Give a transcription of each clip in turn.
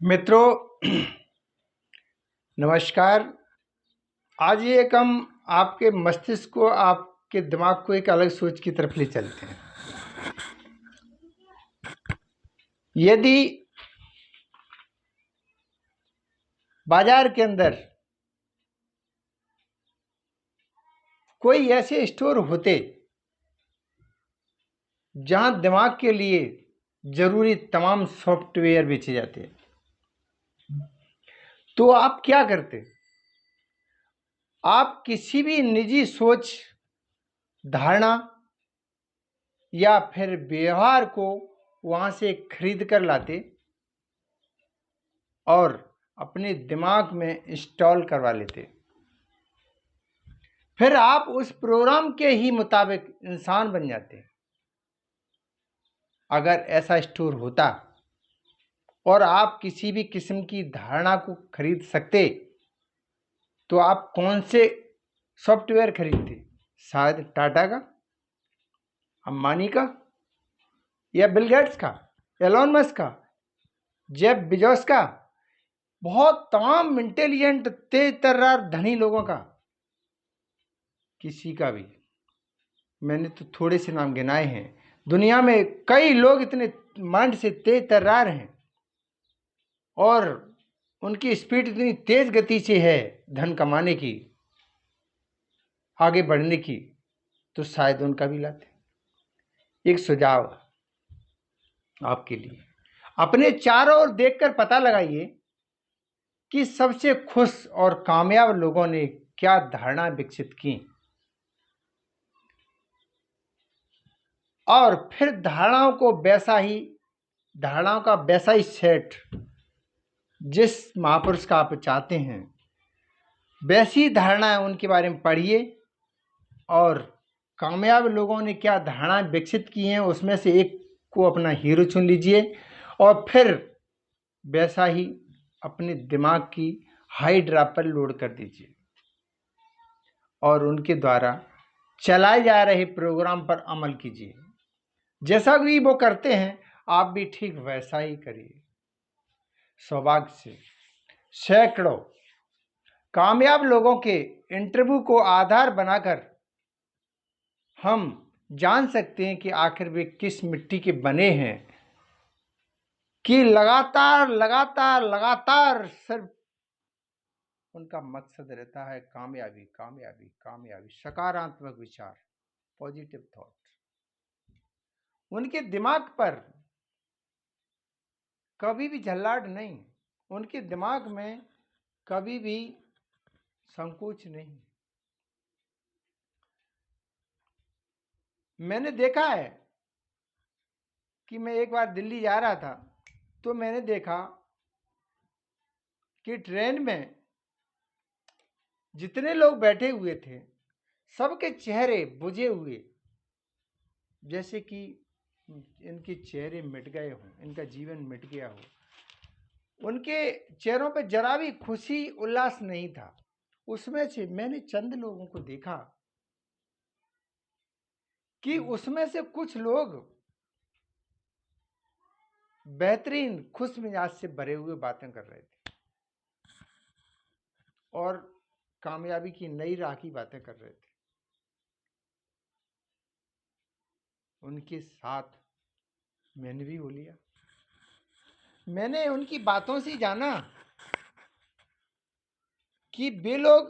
मित्रों, नमस्कार। आज एक हम आपके मस्तिष्क को, आपके दिमाग को एक अलग सोच की तरफ ले चलते हैं। यदि बाजार के अंदर कोई ऐसे स्टोर होते जहां दिमाग के लिए जरूरी तमाम सॉफ्टवेयर बेचे जाते, तो आप क्या करते? आप किसी भी निजी सोच, धारणा या फिर व्यवहार को वहां से खरीद कर लाते और अपने दिमाग में इंस्टॉल करवा लेते। फिर आप उस प्रोग्राम के ही मुताबिक इंसान बन जाते। अगर ऐसा स्टोर होता और आप किसी भी किस्म की धारणा को खरीद सकते, तो आप कौन से सॉफ्टवेयर खरीदते? शायद टाटा का, अंबानी का, या बिल गेट्स का, एलोन मस्क का, जेफ बेजोस का, बहुत तमाम इंटेलिजेंट तेज तर्रार धनी लोगों का, किसी का भी। मैंने तो थोड़े से नाम गिनाए हैं। दुनिया में कई लोग इतने माइंड से तेज तर्रार हैं और उनकी स्पीड इतनी तेज गति से है धन कमाने की, आगे बढ़ने की, तो शायद उनका भी लाते। एक सुझाव आपके लिए, अपने चारों ओर देखकर पता लगाइए कि सबसे खुश और कामयाब लोगों ने क्या धारणा विकसित की, और फिर धारणाओं का वैसा ही सेट जिस महापुरुष का आप चाहते हैं, वैसी धारणाएं उनके बारे में पढ़िए और कामयाब लोगों ने क्या धारणाएं विकसित की हैं उसमें से एक को अपना हीरो चुन लीजिए और फिर वैसा ही अपने दिमाग की हाई ड्राइव पर लोड कर दीजिए और उनके द्वारा चलाए जा रहे प्रोग्राम पर अमल कीजिए। जैसा भी वो करते हैं आप भी ठीक वैसा ही करिए। सौभाग्य से सैकड़ों कामयाब लोगों के इंटरव्यू को आधार बनाकर हम जान सकते हैं कि आखिर वे किस मिट्टी के बने हैं, कि लगातार लगातार लगातार सिर्फ उनका मकसद रहता है कामयाबी, कामयाबी, कामयाबी, सकारात्मक विचार, पॉजिटिव थॉट। उनके दिमाग पर कभी भी झल्लाट नहीं, उनके दिमाग में कभी भी संकोच नहीं। मैंने देखा है कि मैं एक बार दिल्ली जा रहा था तो मैंने देखा कि ट्रेन में जितने लोग बैठे हुए थे सबके चेहरे बुझे हुए, जैसे कि इनके चेहरे मिट गए हों, इनका जीवन मिट गया हो। उनके चेहरों पर जरा भी खुशी उल्लास नहीं था। उसमें से मैंने चंद लोगों को देखा कि उसमें से कुछ लोग बेहतरीन खुश मिजाज से भरे हुए बातें कर रहे थे और कामयाबी की नई राह की बातें कर रहे थे। उनके साथ मैंने भी हो लिया। मैंने उनकी बातों से जाना कि वे लोग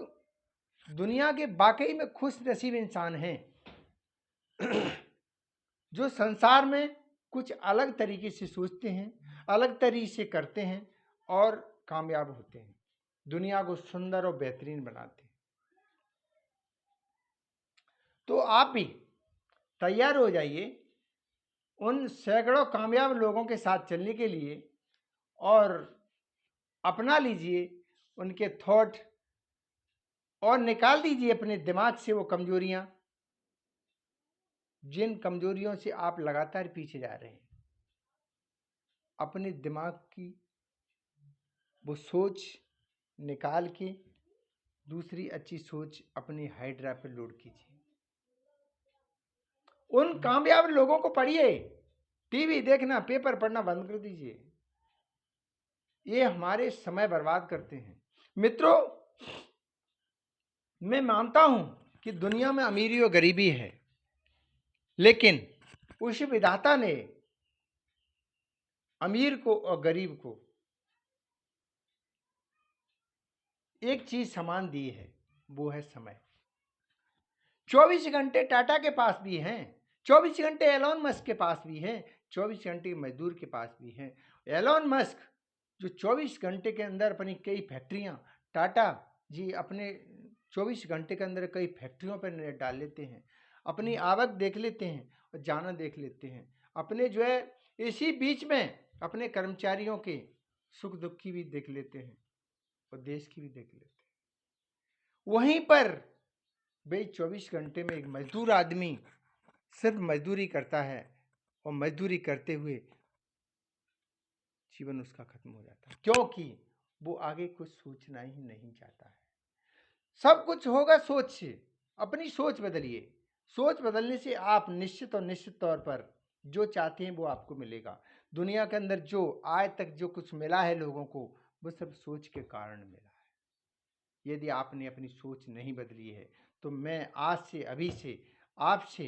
दुनिया के वाकई में खुश नसीब इंसान हैं जो संसार में कुछ अलग तरीके से सोचते हैं, अलग तरीके से करते हैं और कामयाब होते हैं, दुनिया को सुंदर और बेहतरीन बनाते हैं। तो आप भी तैयार हो जाइए उन सैकड़ों कामयाब लोगों के साथ चलने के लिए और अपना लीजिए उनके थॉट और निकाल दीजिए अपने दिमाग से वो कमजोरियां, जिन कमजोरियों से आप लगातार पीछे जा रहे हैं। अपने दिमाग की वो सोच निकाल के दूसरी अच्छी सोच अपनी हार्ड ड्राइव पर लोड कीजिए। उन कामयाब लोगों को पढ़िए, टीवी देखना, पेपर पढ़ना बंद कर दीजिए। ये हमारे समय बर्बाद करते हैं। मित्रों, मैं मानता हूं कि दुनिया में अमीरी और गरीबी है, लेकिन उस विधाता ने अमीर को और गरीब को एक चीज समान दी है, वो है समय। 24 घंटे टाटा के पास भी हैं, 24 घंटे एलोन मस्क के पास भी हैं, 24 घंटे मजदूर के पास भी हैं। एलोन मस्क जो 24 घंटे के अंदर अपनी कई फैक्ट्रियां, टाटा जी अपने 24 घंटे के अंदर कई फैक्ट्रियों पर नेट डाल लेते हैं, अपनी आवक देख लेते हैं और जाना देख लेते हैं, अपने जो है इसी बीच में अपने कर्मचारियों के सुख दुख की भी देख लेते हैं और देश की भी देख लेते हैं। वहीं पर भाई 24 घंटे में एक मजदूर आदमी सिर्फ मजदूरी करता है और मजदूरी करते हुए जीवन उसका खत्म हो जाता है, क्योंकि वो आगे कुछ सोचना ही नहीं चाहता है। सब कुछ होगा सोच से। अपनी सोच बदलिए। सोच बदलने से आप निश्चित और निश्चित तौर पर जो चाहते हैं वो आपको मिलेगा। दुनिया के अंदर जो आज तक जो कुछ मिला है लोगों को, वो सब सोच के कारण मिला है। यदि आपने अपनी सोच नहीं बदली है तो मैं आज से अभी से आपसे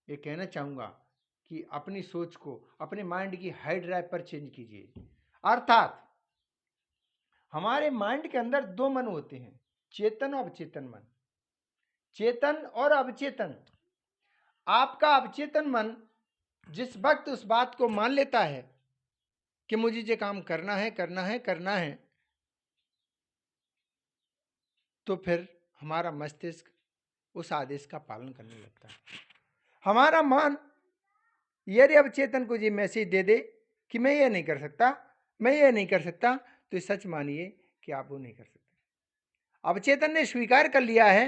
ये कहना चाहूँगा कि अपनी सोच को, अपने माइंड की हार्ड ड्राइव पर चेंज कीजिए। अर्थात हमारे माइंड के अंदर दो मन होते हैं, चेतन और अवचेतन मन। चेतन और अवचेतन। आपका अवचेतन मन जिस वक्त उस बात को मान लेता है कि मुझे ये काम करना है करना है करना है, तो फिर हमारा मस्तिष्क उस आदेश का पालन करने लगता है। हमारा मन यदि अवचेतन को ये मैसेज दे दे कि मैं ये नहीं कर सकता, मैं ये नहीं कर सकता, तो सच मानिए कि आप वो नहीं कर सकते। अवचेतन ने स्वीकार कर लिया है।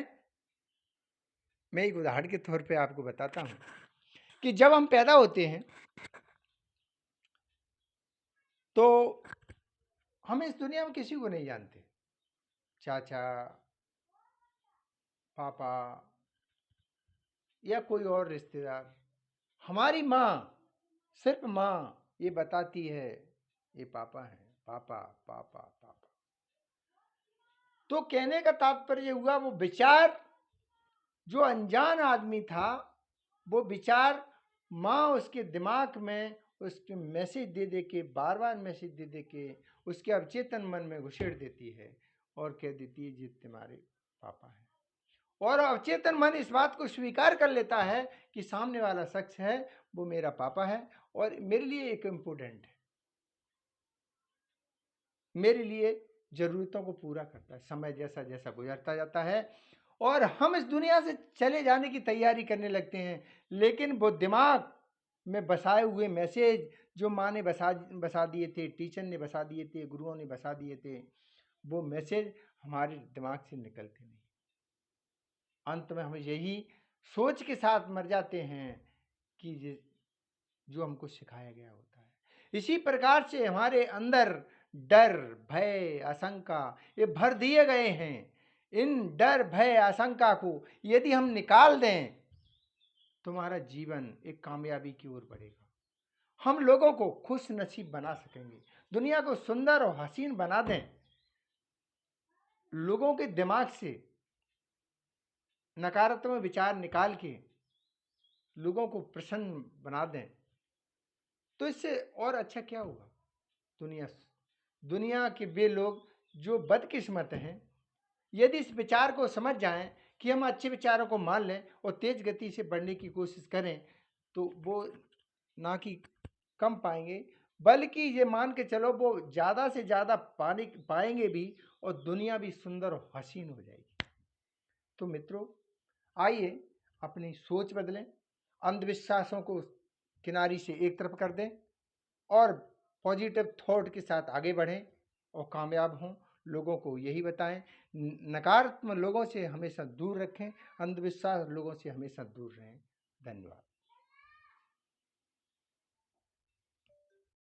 मैं एक उदाहरण के तौर पे आपको बताता हूं कि जब हम पैदा होते हैं तो हम इस दुनिया में किसी को नहीं जानते। चाचा, पापा या कोई और रिश्तेदार। हमारी माँ, सिर्फ माँ ये बताती है ये पापा है, पापा पापा पापा। तो कहने का तात्पर्य हुआ वो विचार जो अनजान आदमी था, वो विचार माँ उसके दिमाग में उसके मैसेज दे दे के, बार बार मैसेज दे दे के उसके अवचेतन मन में घुसेड़ देती है और कह देती है जी तुम्हारे पापा है। और अवचेतन मन इस बात को स्वीकार कर लेता है कि सामने वाला शख्स है वो मेरा पापा है और मेरे लिए एक इम्पोर्टेंट है, मेरे लिए ज़रूरतों को पूरा करता है। समय जैसा जैसा गुजरता जाता है और हम इस दुनिया से चले जाने की तैयारी करने लगते हैं, लेकिन वो दिमाग में बसाए हुए मैसेज जो माँ ने बसा दिए थे, टीचर ने बसा दिए थे, गुरुओं ने बसा दिए थे, वो मैसेज हमारे दिमाग से निकलते नहीं। अंत में हम यही सोच के साथ मर जाते हैं कि जो हमको सिखाया गया होता है। इसी प्रकार से हमारे अंदर डर, भय, आशंका ये भर दिए गए हैं। इन डर, भय, आशंका को यदि हम निकाल दें तो हमारा जीवन एक कामयाबी की ओर बढ़ेगा। हम लोगों को खुश नसीब बना सकेंगे, दुनिया को सुंदर और हसीन बना दें। लोगों के दिमाग से नकारात्मक विचार निकाल के लोगों को प्रसन्न बना दें, तो इससे और अच्छा क्या होगा। दुनिया के वे लोग जो बदकिस्मत हैं, यदि इस विचार को समझ जाएं कि हम अच्छे विचारों को मान लें और तेज गति से बढ़ने की कोशिश करें, तो वो ना कि कम पाएंगे, बल्कि ये मान के चलो वो ज़्यादा से ज़्यादा पाएंगे भी और दुनिया भी सुंदर और हसीन हो जाएगी। तो मित्रों, आइए अपनी सोच बदलें, अंधविश्वासों को किनारी से एक तरफ कर दें और पॉजिटिव थॉट के साथ आगे बढ़ें और कामयाब हों। लोगों को यही बताएं, नकारात्मक लोगों से हमेशा दूर रखें, अंधविश्वास लोगों से हमेशा दूर रहें। धन्यवाद।